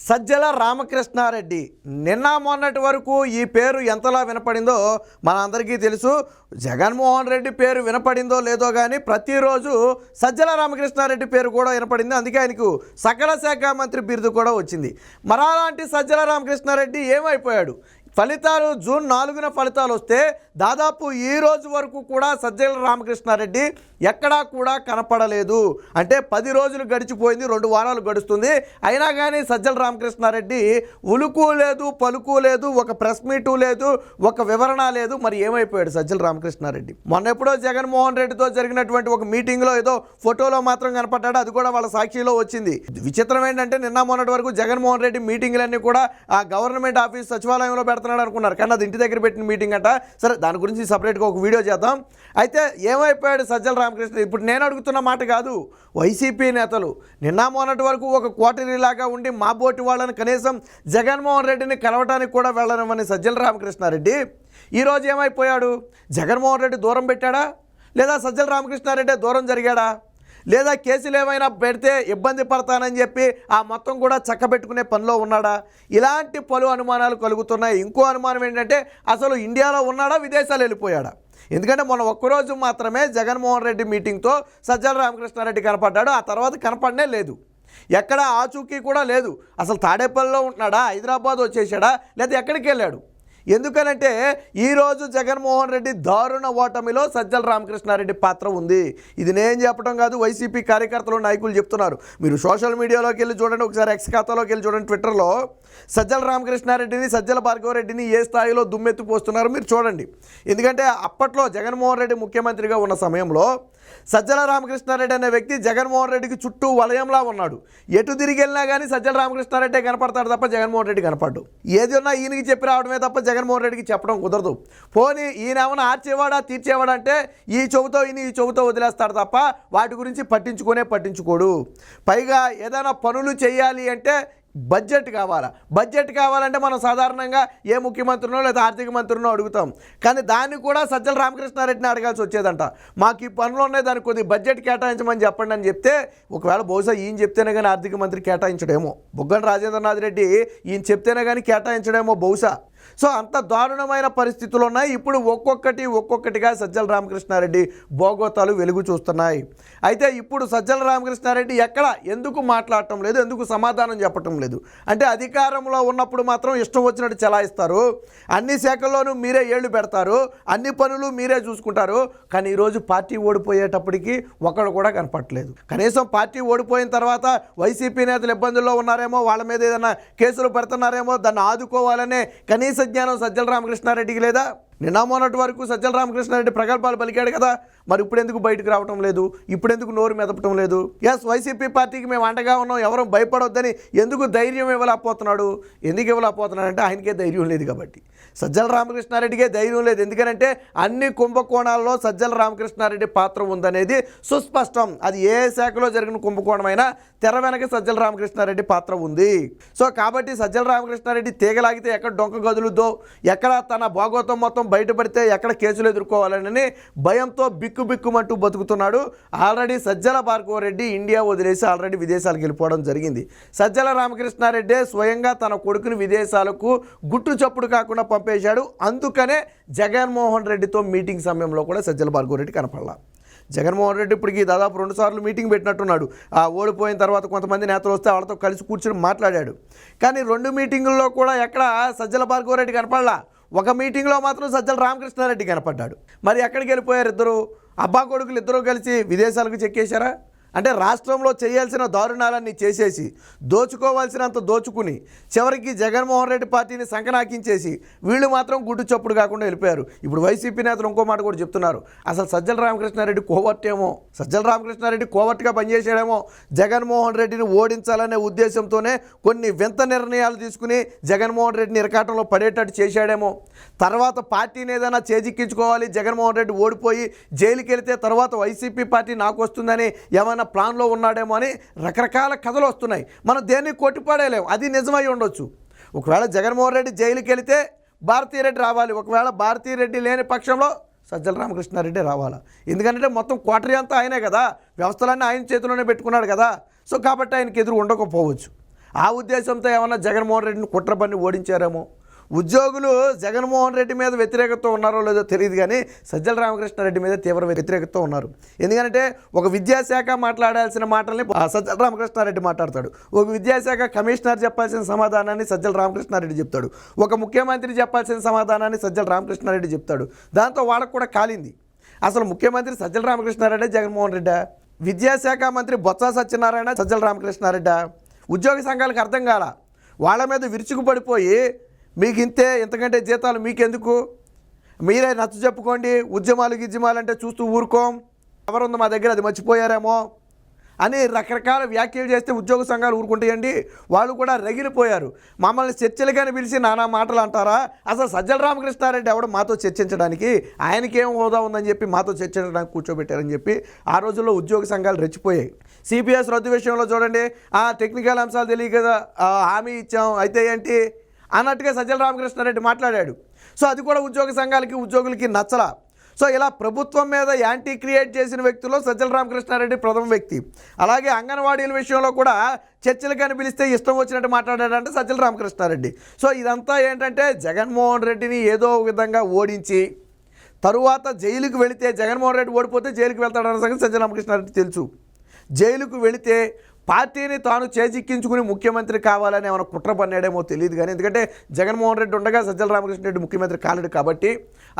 సజ్జల రామకృష్ణారెడ్డి నిన్న మొన్నటి వరకు ఈ పేరు ఎంతలా వినపడిందో మనందరికీ తెలుసు. జగన్మోహన్ రెడ్డి పేరు వినపడిందో లేదో కానీ ప్రతిరోజు సజ్జల రామకృష్ణారెడ్డి పేరు కూడా వినపడింది. అందుకే ఆయనకు సకల శాఖ మంత్రి బిరుదు కూడా వచ్చింది. మరలాంటి సజ్జల రామకృష్ణారెడ్డి ఏమైపోయాడు? ఫలితాలు జూన్ 4న ఫలితాలు వస్తే దాదాపు ఈ రోజు వరకు కూడా సజ్జల రామకృష్ణారెడ్డి ఎక్కడా కూడా కనపడలేదు. అంటే 10 రోజులు గడిచిపోయింది, 2 వారాలు గడుస్తుంది. అయినా కానీ సజ్జల రామకృష్ణారెడ్డి ఉలుకు లేదు, పలుకు లేదు, ఒక ప్రెస్ మీటు లేదు, ఒక వివరణ లేదు. మరి ఏమైపోయాడు సజ్జల రామకృష్ణారెడ్డి? మొన్న ఎప్పుడో జగన్మోహన్ రెడ్డితో జరిగినటువంటి ఒక మీటింగ్లో ఏదో ఫోటోలో మాత్రం కనపడ్డాడు. అది కూడా వాళ్ళ సాక్షిలో వచ్చింది. విచిత్రం ఏంటంటే నిన్న మొన్నటి వరకు జగన్మోహన్ రెడ్డి మీటింగ్లన్నీ కూడా ఆ గవర్నమెంట్ ఆఫీస్ సచివాలయంలో పెడుతున్నాడు అనుకున్నారు. కానీ అది ఇంటి దగ్గర పెట్టిన మీటింగ్ అంట. సరే, దాని గురించి సపరేట్గా ఒక వీడియో చేద్దాం. అయితే ఏమైపోయాడు సజ్జల రామకృష్ణ? ఇప్పుడు నేను అడుగుతున్న మాట కాదు, వైసీపీ నేతలు నిన్న మొన్నటి వరకు ఒక కోటరీలాగా ఉండి మా బోటి వాళ్ళని కనీసం జగన్మోహన్ రెడ్డిని కలవటానికి కూడా వెళ్ళనివ్వని సజ్జల రామకృష్ణారెడ్డి ఈరోజు ఏమైపోయాడు? జగన్మోహన్ రెడ్డి దూరం పెట్టాడా, లేదా సజ్జల రామకృష్ణారెడ్డి దూరం జరిగాడా, లేదా కేసులు ఏమైనా పెడితే ఇబ్బంది పడతానని చెప్పి ఆ మొత్తం కూడా చక్కబెట్టుకునే పనిలో ఉన్నాడా? ఇలాంటి పలు అనుమానాలు కలుగుతున్నాయి. ఇంకో అనుమానం ఏంటంటే అసలు ఇండియాలో ఉన్నాడా, విదేశాలు వెళ్ళిపోయాడా? ఎందుకంటే మొన్న ఒక్కరోజు మాత్రమే జగన్మోహన్ రెడ్డి మీటింగ్తో సజ్జల రామకృష్ణారెడ్డి కనపడ్డాడు. ఆ తర్వాత కనపడనే లేదు. ఎక్కడ ఆచూకీ కూడా లేదు. అసలు తాడేపల్లిలో ఉంటున్నాడా, హైదరాబాద్ వచ్చేసాడా, లేదా ఎక్కడికి వెళ్ళాడు? ఎందుకనంటే ఈరోజు జగన్మోహన్ రెడ్డి దారుణ ఓటమిలో సజ్జల రామకృష్ణారెడ్డి పాత్ర ఉంది. ఇది నేను చెప్పడం కాదు, వైసీపీ కార్యకర్తలు నాయకులు చెప్తున్నారు. మీరు సోషల్ మీడియాలోకి వెళ్ళి చూడండి, ఒకసారి ఎక్స్ ఖాతాలోకి వెళ్ళి చూడండి, ట్విట్టర్లో సజ్జల రామకృష్ణారెడ్డిని, సజ్జల భార్గవరెడ్డిని ఏ స్థాయిలో దుమ్మెత్తి పోస్తున్నారో మీరు చూడండి. ఎందుకంటే అప్పట్లో జగన్మోహన్ రెడ్డి ముఖ్యమంత్రిగా ఉన్న సమయంలో సజ్జల రామకృష్ణారెడ్డి అనే వ్యక్తి జగన్మోహన్ రెడ్డికి చుట్టూ వలయంలా ఉన్నాడు. ఎటు తిరిగి వెళ్ళినా కానీ సజ్జల రామకృష్ణారెడ్డి కనపడతాడు తప్ప జగన్మోహన్ రెడ్డి కనపడ్డు. ఏది ఉన్నా ఈయనకి చెప్పి రావడమే తప్ప జగన్మోహన్ రెడ్డికి చెప్పడం కుదరదు. పోనీ ఈయన ఏమైనా ఆర్చేవాడా, తీర్చేవాడంటే ఈ చెబుతో ఈ చెబుతో వదిలేస్తాడు తప్ప వాటి గురించి పట్టించుకోడు. పైగా ఏదైనా పనులు చేయాలి అంటే బడ్జెట్ కావాలా? బడ్జెట్ కావాలంటే మనం సాధారణంగా ఏ ముఖ్యమంత్రినో లేదా ఆర్థిక మంత్రినో అడుగుతాం. కానీ దాన్ని కూడా సజ్జల రామకృష్ణారెడ్డిని అడగాల్సి వచ్చేదంట. మాకు ఈ పనులు ఉన్నాయి, దానికి కొద్దిగా బడ్జెట్ కేటాయించమని చెప్పండి అని చెప్తే, ఒకవేళ బహుశా ఈయన చెప్తేనే కానీ ఆర్థిక మంత్రి కేటాయించడేమో, బుగ్గన రాజేంద్రనాథ్ రెడ్డి ఈయన చెప్తేనే కానీ కేటాయించడేమో బహుశా. సో అంత దారుణమైన పరిస్థితులు ఉన్నాయి. ఇప్పుడు ఒక్కొక్కటిగా సజ్జల రామకృష్ణారెడ్డి భోగోతాలు వెలుగు చూస్తున్నాయి. అయితే ఇప్పుడు సజ్జల రామకృష్ణారెడ్డి ఎందుకు మాట్లాడటం లేదు, ఎందుకు సమాధానం చెప్పటం లేదు అంటే, అధికారంలో ఉన్నప్పుడు మాత్రం ఇష్టం వచ్చినట్టు చెలాయిస్తారు, అన్ని శాఖల్లోనూ మీరే ఏళ్లు పెడతారు, అన్ని పనులు మీరే చూసుకుంటారు. కానీ ఈరోజు పార్టీ ఓడిపోయేటప్పటికి ఒకడు కూడా కనపట్లేదు. కనీసం పార్టీ ఓడిపోయిన తర్వాత వైసీపీ నేతలు ఇబ్బందుల్లో ఉన్నారేమో, వాళ్ళ మీద ఏదైనా కేసులు పెడుతున్నారేమో, దాన్ని ఆదుకోవాలనే కనీస జ్ఞానం సజ్జల రామకృష్ణారెడ్డికి లేదా? నిన్న మొన్నటి వరకు సజ్జల రామకృష్ణారెడ్డి ప్రగల్భాలు పలికాడు కదా, మరి ఇప్పుడు ఎందుకు బయటకు రావటం లేదు? ఇప్పుడు ఎందుకు నోరు మెదపటం లేదు? వైసీపీ పార్టీకి మేము అండగా ఉన్నాం, ఎవరూ భయపడొద్దని ఎందుకు ధైర్యం ఇవ్వలేకపోతున్నాడు? ఎందుకు ఇవ్వలేకపోతున్నాడంటే ఆయనకే ధైర్యం లేదు కాబట్టి. సజ్జల రామకృష్ణారెడ్డికే ధైర్యం లేదు. ఎందుకంటే అన్ని కుంభకోణాల్లో సజ్జల రామకృష్ణారెడ్డి పాత్ర ఉందనేది సుస్పష్టం. అది ఏ శాఖలో జరిగిన కుంభకోణమైనా తెర వెనక సజ్జల రామకృష్ణారెడ్డి పాత్ర ఉంది. సో కాబట్టి సజ్జల రామకృష్ణారెడ్డి తీగలాగితే ఎక్కడ డొంక గదులుద్దో, ఎక్కడ తన భాగోతం మొత్తం బయటపడితే ఎక్కడ కేసులు ఎదుర్కోవాలని భయంతో బిక్కుమంటూ బతుకుతున్నాడు. ఆల్రెడీ సజ్జల భార్గవరెడ్డి ఇండియా వదిలేసి ఆల్రెడీ విదేశాలకు వెళ్ళిపోవడం జరిగింది. సజ్జల రామకృష్ణారెడ్డి స్వయంగా తన కొడుకుని విదేశాలకు గుట్టు చప్పుడు కాకుండా పంపేశాడు. అందుకనే జగన్మోహన్ రెడ్డితో మీటింగ్ సమయంలో కూడా సజ్జల భార్గవరెడ్డి కనపడలా. జగన్మోహన్ రెడ్డి ఇప్పటికి దాదాపు 2 సార్లు మీటింగ్ పెట్టినట్టున్నాడు. ఓడిపోయిన తర్వాత కొంతమంది నేతలు వస్తే వాళ్ళతో కలిసి కూర్చొని మాట్లాడాడు. కానీ 2 మీటింగుల్లో కూడా ఎక్కడ సజ్జల భార్గవరెడ్డి కనపడలా. ఒక మీటింగ్లో మాత్రం సజ్జల రామకృష్ణారెడ్డి కనపడ్డాడు. మరి ఎక్కడికి వెళ్ళిపోయారు ఇద్దరు? అబ్బా కొడుకులు ఇద్దరూ కలిసి విదేశాలకు చెక్కేశారా? అంటే రాష్ట్రంలో చేయాల్సిన దారుణాలన్నీ చేసేసి, దోచుకోవాల్సినంత దోచుకుని, చివరికి జగన్మోహన్ రెడ్డి పార్టీని సంకనాకించేసి వీళ్ళు మాత్రం గుడ్డు చప్పుడు కాకుండా వెళ్ళిపోయారు. ఇప్పుడు వైసీపీ నేతలు ఇంకో మాట కూడా చెప్తున్నారు, అసలు సజ్జల రామకృష్ణారెడ్డి కోవర్ట్ ఏమో, సజ్జల రామకృష్ణారెడ్డి కోవర్ట్గా పనిచేసాడేమో, జగన్మోహన్ రెడ్డిని ఓడించాలనే ఉద్దేశంతోనే కొన్ని వింత నిర్ణయాలు తీసుకుని జగన్మోహన్ రెడ్డిని ఇరకాటంలో పడేటట్టు చేశాడేమో. తర్వాత పార్టీని ఏదైనా చేజిక్కించుకోవాలి, జగన్మోహన్ రెడ్డి ఓడిపోయి జైలుకి వెళితే తర్వాత వైసీపీ పార్టీ నాకు వస్తుందని ఏమైనా ప్లాన్లో ఉన్నాడేమో అని రకరకాల కథలు వస్తున్నాయి. మనం దేన్ని కొట్టిపడేలేము, అది నిజమై ఉండొచ్చు. ఒకవేళ జగన్మోహన్ రెడ్డి జైలుకి వెళితే భారతీరెడ్డి రావాలి, ఒకవేళ భారతీరెడ్డి లేని పక్షంలో సజ్జల రామకృష్ణారెడ్డి రావాలా? ఎందుకంటే మొత్తం కోటరీ అంతా ఆయనే కదా, వ్యవస్థలన్నీ ఆయన చేతిలోనే పెట్టుకున్నాడు కదా. సో కాబట్టి ఆయనకి ఎదురు ఉండకపోవచ్చు. ఆ ఉద్దేశంతో ఏమన్నా జగన్మోహన్ రెడ్డిని కుట్ర పన్ని ఓడించారేమో. ఉద్యోగులు జగన్మోహన్ రెడ్డి మీద వ్యతిరేకతతో ఉన్నారో లేదో తెలియదు, కానీ సజ్జల రామకృష్ణారెడ్డి మీద తీవ్ర వ్యతిరేకతతో ఉన్నారు. ఎందుకంటే ఒక విద్యాశాఖ మాట్లాడాల్సిన మాటల్ని సజ్జల రామకృష్ణారెడ్డి మాట్లాడతాడు, ఒక విద్యాశాఖ కమిషనర్ చెప్పాల్సిన సమాధానాన్ని సజ్జల రామకృష్ణారెడ్డి చెప్తాడు, ఒక ముఖ్యమంత్రి చెప్పాల్సిన సమాధానాన్ని సజ్జల రామకృష్ణారెడ్డి చెప్తాడు. దాంతో వాళ్ళకు కూడా కాలింది. అసలు ముఖ్యమంత్రి సజ్జల రామకృష్ణారెడ్డి, జగన్మోహన్ రెడ్డి? విద్యాశాఖ మంత్రి బొత్స సత్యనారాయణ, సజ్జల రామకృష్ణారెడ్డి? ఉద్యోగ సంఘాలకు అర్థం కాల, వాళ్ళ మీద విరుచుకుపడిపోయి మీకు ఇంతకంటే జీతాలు మీకెందుకు, మీరే నచ్చ చెప్పుకోండి, ఉద్యమాలు అంటే చూస్తూ ఊరుకోం, ఎవరుందో మా దగ్గర అది మర్చిపోయారేమో అని రకరకాల వ్యాఖ్యలు చేస్తే ఉద్యోగ సంఘాలు ఊరుకుంటాయండి. వాళ్ళు కూడా రగిలిపోయారు. మమ్మల్ని చర్చలుగానే పిలిచి నానా మాటలు అంటారా? అసలు సజ్జల రామకృష్ణారెడ్డి ఎవడు మాతో చర్చించడానికి, ఆయనకేం హోదా ఉందని చెప్పి మాతో చర్చించడానికి కూర్చోబెట్టారని చెప్పి ఆ రోజుల్లో ఉద్యోగ సంఘాలు రెచ్చిపోయాయి. సిపిఎస్ రద్దు విషయంలో చూడండి, టెక్నికల్ అంశాలు తెలియదు కదా, హామీ ఇచ్చాం అయితే ఏంటి అన్నట్టుగా సజ్జల రామకృష్ణారెడ్డి మాట్లాడాడు. సో అది కూడా ఉద్యోగ సంఘాలకి ఉద్యోగులకి నచ్చలా. సో ఇలా ప్రభుత్వం మీద యాంటీ క్రియేట్ చేసిన వ్యక్తుల్లో సజ్జల రామకృష్ణారెడ్డి ప్రథమ వ్యక్తి. అలాగే అంగన్వాడీల విషయంలో కూడా చర్చలు కనిపిస్తే ఇష్టం వచ్చినట్టు మాట్లాడాడంటే సజ్జల రామకృష్ణారెడ్డి. సో ఇదంతా ఏంటంటే జగన్మోహన్ రెడ్డిని ఏదో విధంగా ఓడించి తరువాత జైలుకు వెళితే, జగన్మోహన్ రెడ్డి ఓడిపోతే జైలుకు వెళ్తాడన్న సంగతి సజ్జల రామకృష్ణారెడ్డి తెలుసు. జైలుకు వెళితే పార్టీని తాను చేజిక్కించుకుని ముఖ్యమంత్రి కావాలని ఏమైనా కుట్ర పన్నాడేమో తెలియదు, కానీ ఎందుకంటే జగన్మోహన్ రెడ్డి ఉండగా సజ్జల రామకృష్ణారెడ్డి ముఖ్యమంత్రి కాలేడు కాబట్టి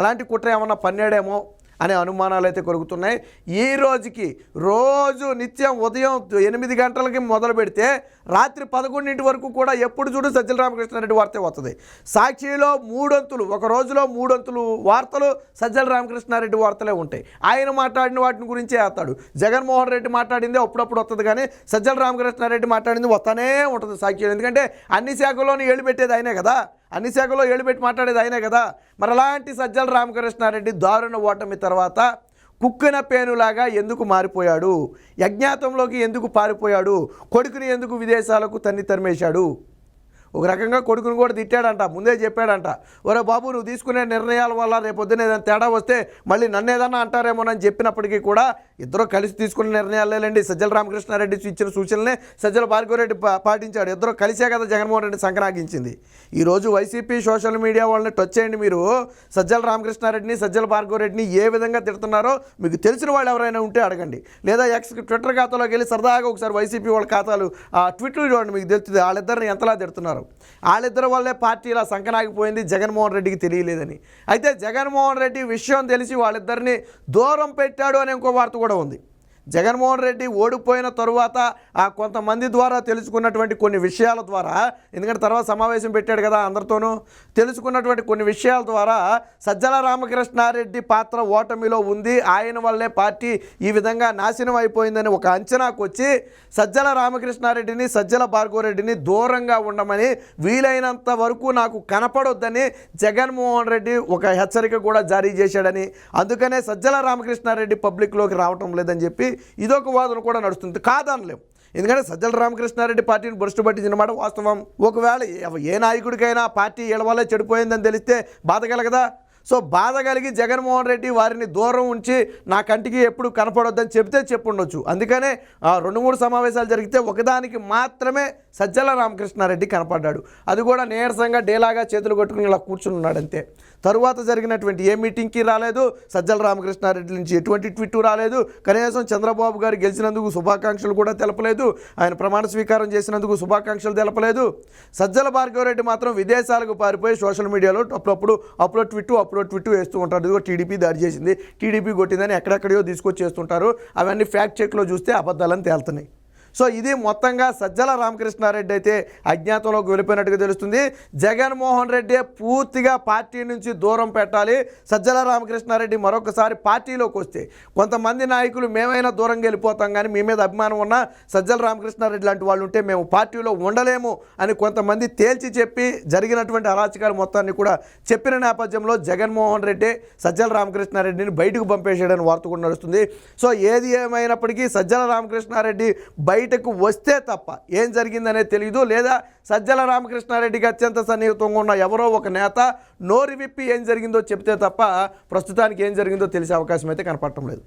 అలాంటి కుట్ర ఏమన్నా పన్నాడేమో అనే అనుమానాలు అయితే కలుగుతున్నాయి. ఈ రోజుకి రోజు నిత్యం ఉదయం 8 గంటలకి మొదలు పెడితే రాత్రి 11 వరకు కూడా ఎప్పుడు చూడు సజ్జల రామకృష్ణారెడ్డి వార్తే వస్తుంది. సాక్షిలో 3 అంతులు, ఒక రోజులో 3 అంతులు వార్తలు సజ్జల రామకృష్ణారెడ్డి వార్తలే ఉంటాయి. ఆయన మాట్లాడిన వాటిని గురించే వేస్తాడు. జగన్మోహన్ రెడ్డి మాట్లాడింది అప్పుడప్పుడు వస్తుంది, కానీ సజ్జల రామకృష్ణారెడ్డి మాట్లాడింది వస్తూనే ఉంటుంది సాక్షిలో. ఎందుకంటే అన్ని శాఖల్లోనూ ఏళ్ళు పెట్టేది ఆయనే కదా, అన్ని శాఖల్లో ఏళ్ళు పెట్టి మాట్లాడేది ఆయనే కదా. మరి అలాంటి సజ్జల రామకృష్ణారెడ్డి దారుణ ఓటమి తర్వాత కుక్కిన పేనులాగా ఎందుకు మారిపోయాడు? యజ్ఞాతంలోకి ఎందుకు పారిపోయాడు? కొడుకుని ఎందుకు విదేశాలకు తరిమేశాడు? ఒక రకంగా కొడుకుని కూడా తిట్టాడంట, ముందే చెప్పాడంట, ఒరే బాబు నువ్వు తీసుకునే నిర్ణయాల వల్ల రేపొద్దున ఏదైనా తేడా వస్తే మళ్ళీ నన్ను ఏదన్నా అంటారేమోనని చెప్పినప్పటికీ కూడా ఇద్దరు కలిసి తీసుకున్న నిర్ణయాలేండి. సజ్జల రామకృష్ణారెడ్డి ఇచ్చిన సూచనలే సజ్జల భార్గవరెడ్డి పాటించాడు. ఇద్దరు కలిసే కదా జగన్మోహన్ రెడ్డి సంక్రాంతించింది. ఈరోజు వైసీపీ సోషల్ మీడియా వాళ్ళని టచ్ చేయండి మీరు, సజ్జల రామకృష్ణారెడ్డిని సజ్జల భార్గవరెడ్డిని ఏ విధంగా తిడుతున్నారో మీకు తెలిసిన వాళ్ళు ఎవరైనా ఉంటే అడగండి, లేదా ట్విట్టర్ ఖాతాలోకి వెళ్ళి సరదాగా ఒకసారి వైసీపీ వాళ్ళ ఖాతాలు ట్విట్లు చూడండి, మీకు తెలుస్తుంది వాళ్ళిద్దరిని ఎంతలా తిడుతున్నారు. వాళ్ళిద్దరి వల్లే పార్టీ ఇలా సంకనాగిపోయింది, జగన్మోహన్ రెడ్డికి తెలియలేదని. అయితే జగన్మోహన్ రెడ్డి విషయం తెలిసి వాళ్ళిద్దరిని దూరం పెట్టాడు అనే ఇంకో వార్త కూడా ఉంది. జగన్మోహన్ రెడ్డి ఓడిపోయిన తరువాత కొంతమంది ద్వారా తెలుసుకున్నటువంటి కొన్ని విషయాల ద్వారా, ఎందుకంటే తర్వాత సమావేశం పెట్టాడు కదా అందరితోనూ, తెలుసుకున్నటువంటి కొన్ని విషయాల ద్వారా సజ్జల రామకృష్ణారెడ్డి పాత్ర ఓటమిలో ఉంది, ఆయన వల్లే పార్టీ ఈ విధంగా నాశనం అయిపోయిందని ఒక అంచనాకు వచ్చి సజ్జల రామకృష్ణారెడ్డిని సజ్జల భార్గవరెడ్డిని దూరంగా ఉండమని, వీలైనంత వరకు నాకు కనపడొద్దని జగన్మోహన్ రెడ్డి ఒక హెచ్చరిక కూడా జారీ చేశాడని, అందుకనే సజ్జల రామకృష్ణారెడ్డి పబ్లిక్లోకి రావటం లేదని చెప్పి ఇదొక వాదన కూడా నడుస్తుంది. కాదనలేం, ఎందుకంటే సజ్జల రామకృష్ణారెడ్డి పార్టీని బొరుసు పట్టించిన మాట వాస్తవం. ఒకవేళ ఏ నాయకుడికైనా పార్టీ వీళ్ళ వల్లే చెడిపోయిందని తెలిస్తే బాధ కలగదా? సో బాధ కలిగి జగన్మోహన్ రెడ్డి వారిని దూరం ఉంచి నా కంటికి ఎప్పుడు కనపడొద్దని చెప్తే చెప్పుండొచ్చు. అందుకనే 2-3 సమావేశాలు జరిగితే ఒకదానికి మాత్రమే సజ్జల రామకృష్ణారెడ్డి కనపడ్డాడు. అది కూడా నీరసంగా డేలాగా చేతులు కొట్టుకుని ఇలా కూర్చుని ఉన్నాడు అంతే. తరువాత జరిగినటువంటి ఏ మీటింగ్కి రాలేదు, సజ్జల రామకృష్ణారెడ్డి నుంచి ఎటువంటి ట్విట్టు రాలేదు, కనీసం చంద్రబాబు గారు గెలిచినందుకు శుభాకాంక్షలు కూడా తెలపలేదు, ఆయన ప్రమాణ స్వీకారం చేసినందుకు శుభాకాంక్షలు తెలపలేదు. సజ్జల భార్గవరెడ్డి మాత్రం విదేశాలకు పారిపోయి సోషల్ మీడియాలో అప్పుడప్పుడు ట్విట్టు వేస్తూ ఉంటారు. ఇదిగో టీడీపీ దాడి చేసింది, టీడీపీ కొట్టిందని ఎక్కడెక్కడో తీసుకొచ్చి చేస్తుంటారు. అవన్నీ ఫ్యాక్ట్ చెక్లో చూస్తే అబద్ధాలని తేలుతున్నాయి. సో ఇది మొత్తంగా సజ్జల రామకృష్ణారెడ్డి అయితే అజ్ఞాతంలోకి వెళ్ళిపోయినట్టుగా తెలుస్తుంది. జగన్మోహన్ రెడ్డి పూర్తిగా పార్టీ నుంచి దూరం పెట్టాలి. సజ్జల రామకృష్ణారెడ్డి మరొకసారి పార్టీలోకి వస్తే కొంతమంది నాయకులు మేమైనా దూరంగా వెళ్ళిపోతాం, కానీ మీ మీద అభిమానం ఉన్న సజ్జల రామకృష్ణారెడ్డి లాంటి వాళ్ళు ఉంటే మేము పార్టీలో ఉండలేము అని కొంతమంది తేల్చి చెప్పి జరిగినటువంటి అరాచకాలు మొత్తాన్ని కూడా చెప్పిన నేపథ్యంలో జగన్మోహన్ రెడ్డి సజ్జల రామకృష్ణారెడ్డిని బయటకు పంపేసాడని వార్త కూడా నడుస్తుంది. సో ఏది ఏమైనప్పటికీ సజ్జల రామకృష్ణారెడ్డి బయటకు వస్తే తప్ప ఏం జరిగిందనేది తెలియదు, లేదా సజ్జల రామకృష్ణారెడ్డికి అత్యంత సన్నిహితంగా ఉన్న ఎవరో ఒక నేత నోరు విప్పి ఏం జరిగిందో చెప్తే తప్ప ప్రస్తుతానికి ఏం జరిగిందో తెలిసే అవకాశం అయితే కనపడటం లేదు.